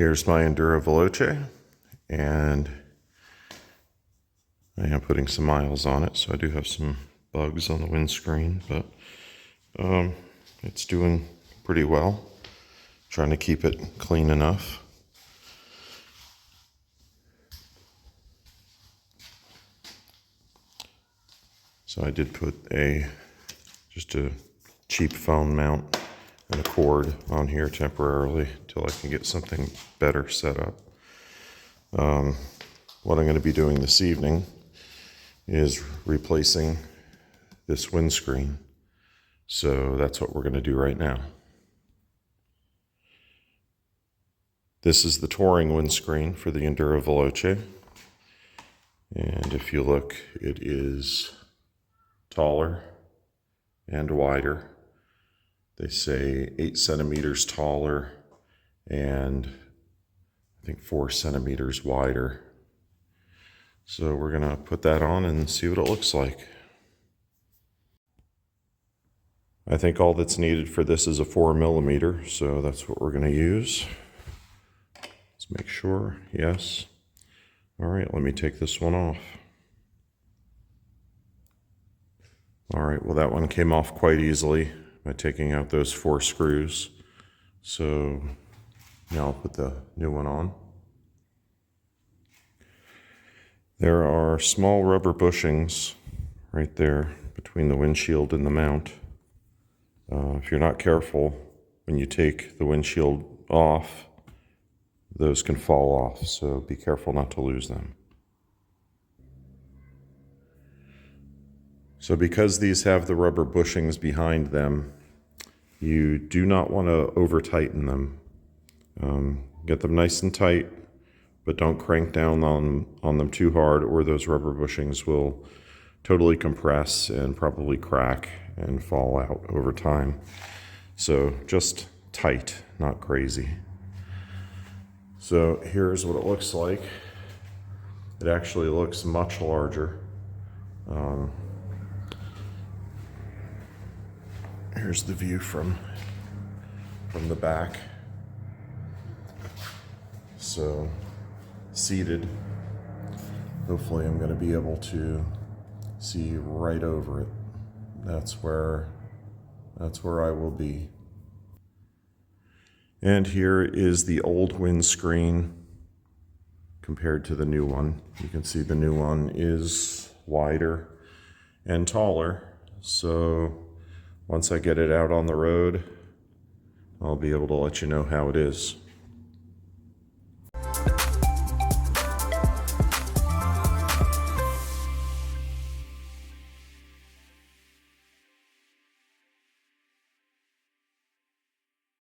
Here's my Enduro Veloce, and I am putting some miles on it, so I do have some bugs on the windscreen, but it's doing pretty well. Trying to keep it clean enough. So I did put just a cheap phone mount and a cord on here temporarily until I can get something better set up. What I'm going to be doing this evening is replacing this windscreen. So that's what we're going to do right now. This is the Touring Windscreen for the Enduro Veloce. And if you look, it is taller and wider. They say 8 centimeters taller and I think 4 centimeters wider. So we're gonna put that on and see what it looks like. I think all that's needed for this is a 4 millimeter, so that's what we're gonna use. Let's make sure, yes. All right, let me take this one off. All right, well that one came off quite easily by taking out those 4 screws. So now I'll put the new one on. There are small rubber bushings right there between the windshield and the mount. If you're not careful, when you take the windshield off, those can fall off, so be careful not to lose them. So because these have the rubber bushings behind them, you do not want to over tighten them. Get them nice and tight, but don't crank down on them too hard, or those rubber bushings will totally compress and probably crack and fall out over time. So just tight, not crazy. So here's what it looks like. It actually looks much larger. Here's the view from the back. So seated, hopefully I'm going to be able to see right over it. That's where I will be. And here is the old windscreen compared to the new one. You can see the new one is wider and taller. So once I get it out on the road, I'll be able to let you know how it is.